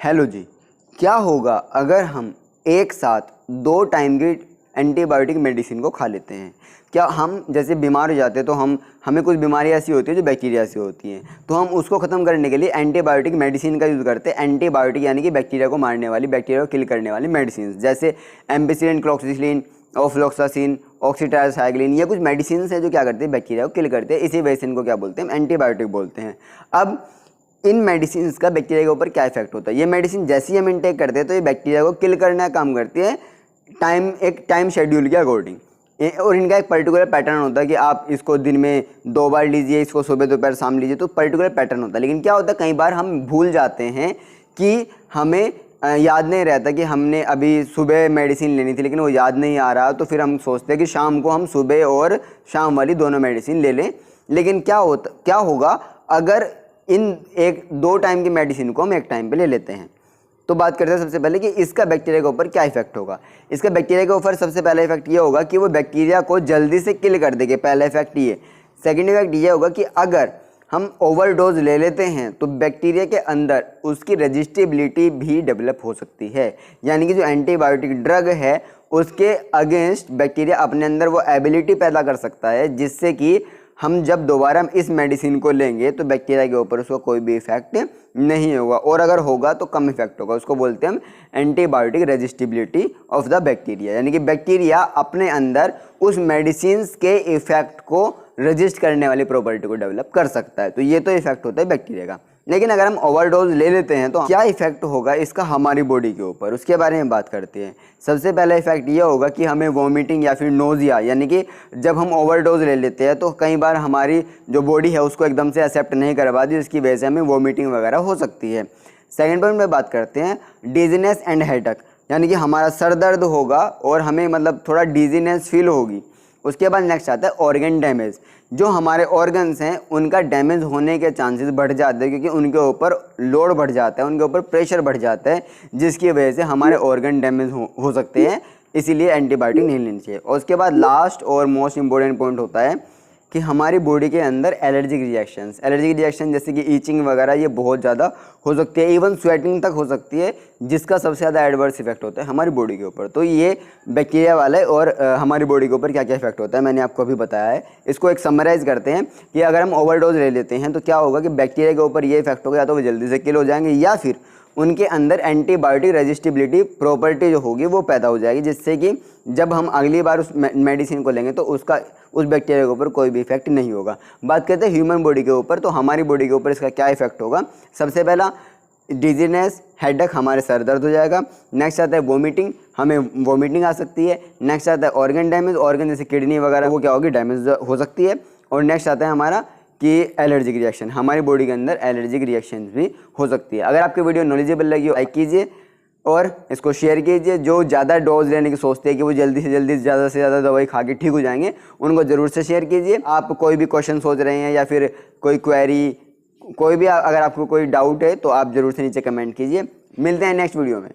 Hello जी, क्या होगा अगर हम एक साथ 2 टाइम की एंटीबायोटिक मेडिसिन को खा लेते हैं। क्या हम जैसे बीमार हो जाते हैं तो हमें कुछ बीमारी ऐसी होती है जो बैक्टीरिया से होती हैं, तो हम उसको ख़त्म करने के लिए एंटीबायोटिक मेडिसिन का यूज़ करते हैं। एंटीबायोटिक यानी कि बैक्टीरिया को मारने वाली, बैक्टीरिया को किल करने वाली मेडिसिन, जैसे एम्पिसिलिन, क्लोक्सिसिलिन, ऑफ्लॉक्सासिन, ऑक्सीट्राइसाइक्लिन, ये कुछ मेडिसिन है जो क्या करते हैं, बैक्टीरिया को किल करते हैं। इसी वजह से इनको क्या बोलते हैं, एंटीबायोटिक बोलते हैं। अब इन मेडिसिन का बैक्टीरिया के ऊपर क्या इफेक्ट होता है। ये मेडिसिन जैसे ही हम इनटेक करते हैं तो ये बैक्टीरिया को किल करने का काम करती है एक टाइम शेड्यूल के अकॉर्डिंग। और इनका एक पर्टिकुलर पैटर्न होता है कि आप इसको दिन में 2 बार लीजिए, इसको सुबह दोपहर शाम लीजिए, तो पर्टिकुलर पैटर्न होता है। लेकिन क्या होता है, कई बार हम भूल जाते हैं कि हमें याद नहीं रहता कि हमने अभी सुबह मेडिसिन लेनी थी, लेकिन वो याद नहीं आ रहा, तो फिर हम सोचते हैं कि शाम को हम सुबह और शाम वाली दोनों मेडिसिन ले लें। लेकिन क्या होगा अगर इन 2 टाइम की मेडिसिन को हम एक टाइम पे ले लेते हैं। तो बात करते हैं सबसे पहले कि इसका बैक्टीरिया के ऊपर क्या इफेक्ट होगा। इसका बैक्टीरिया के ऊपर सबसे पहला इफेक्ट ये होगा कि वो बैक्टीरिया को जल्दी से किल कर देंगे, पहला इफेक्ट ये। सेकेंड इफेक्ट ये होगा कि अगर हम ओवरडोज ले लेते हैं तो बैक्टीरिया के अंदर उसकी रेजिस्टिबिलिटी भी डेवलप हो सकती है, यानी कि जो एंटीबायोटिक ड्रग है उसके अगेंस्ट बैक्टीरिया अपने अंदर वो एबिलिटी पैदा कर सकता है, जिससे कि हम जब दोबारा इस मेडिसिन को लेंगे तो बैक्टीरिया के ऊपर उसका कोई भी इफेक्ट नहीं होगा, और अगर होगा तो कम इफेक्ट होगा। उसको बोलते हैं हम एंटीबायोटिक रेजिस्टिबिलिटी ऑफ द बैक्टीरिया, यानी कि बैक्टीरिया अपने अंदर उस मेडिसिन के इफेक्ट को रजिस्ट करने वाली प्रॉपर्टी को डेवलप कर सकता है। तो ये तो इफेक्ट होता है बैक्टीरिया का। लेकिन अगर हम ओवरडोज ले लेते हैं तो क्या इफेक्ट होगा इसका हमारी बॉडी के ऊपर, उसके बारे में बात करते हैं। सबसे पहला इफेक्ट ये होगा कि हमें वॉमिटिंग या फिर नोजिया, यानी कि जब हम ओवरडोज ले लेते हैं तो कई बार हमारी जो बॉडी है उसको एकदम से एक्सेप्ट नहीं कर पाती, जिसकी वजह से हमें वॉमिटिंग वगैरह हो सकती है। सेकेंड पॉइंट में बात करते हैं डिजीनेस एंड हेडेक, यानी कि हमारा सर दर्द होगा और हमें मतलब थोड़ा डिजीनेस फील होगी। उसके बाद नेक्स्ट आता है ऑर्गन डैमेज। जो हमारे ऑर्गन्स हैं उनका डैमेज होने के चांसेस बढ़ जाते हैं, क्योंकि उनके ऊपर लोड बढ़ जाता है, उनके ऊपर प्रेशर बढ़ जाता है, जिसकी वजह से हमारे ऑर्गन डैमेज हो सकते हैं। इसीलिए एंटीबायोटिक नहीं लेनी चाहिए। और उसके बाद लास्ट और मोस्ट इंपॉर्टेंट पॉइंट होता है कि हमारी बॉडी के अंदर एलर्जिक रिएक्शन जैसे कि ईचिंग वगैरह ये बहुत ज़्यादा हो सकती है, इवन स्वेटिंग तक हो सकती है, जिसका सबसे ज़्यादा एडवर्स इफेक्ट होता है हमारी बॉडी के ऊपर। तो ये बैक्टीरिया वाला है और हमारी बॉडी के ऊपर क्या क्या इफेक्ट होता है मैंने आपको अभी बताया है। इसको एक समराइज़ करते हैं कि अगर हम ओवरडोज ले लेते हैं तो क्या होगा कि बैक्टीरिया के ऊपर ये इफेक्ट होगा, या तो वो जल्दी से किल हो जाएंगे या फिर उनके अंदर एंटीबायोटिक रेजिस्टिबिलिटी प्रॉपर्टी जो होगी वो पैदा हो जाएगी, जिससे कि जब हम अगली बार उस मेडिसिन को लेंगे तो उस बैक्टीरिया के ऊपर कोई भी इफेक्ट नहीं होगा। बात करते हैं ह्यूमन बॉडी के ऊपर, तो हमारी बॉडी के ऊपर इसका क्या इफेक्ट होगा। सबसे पहला डिजीनेस, हेडेक, हमारे सर दर्द हो जाएगा। नेक्स्ट आता है वोमिटिंग, हमें वोमिटिंग आ सकती है। नेक्स्ट आता है ऑर्गन डैमेज, ऑर्गन जैसे किडनी वगैरह वो क्या होगी, डैमेज हो सकती है। और नेक्स्ट आता है हमारा कि एलर्जिक रिएक्शन, हमारी बॉडी के अंदर एलर्जिक रिएक्शन भी हो सकती है। अगर आपकी वीडियो नॉलेजेबल लगी हो लाइक कीजिए और इसको शेयर कीजिए। जो ज़्यादा डोज लेने की सोचते हैं कि वो जल्दी से ज़्यादा दवाई खा के ठीक हो जाएंगे, उनको ज़रूर से शेयर कीजिए। आप कोई भी क्वेश्चन सोच रहे हैं या फिर कोई क्वेरी, कोई भी अगर आपको कोई डाउट है तो आप ज़रूर से नीचे कमेंट कीजिए। मिलते हैं नेक्स्ट वीडियो में।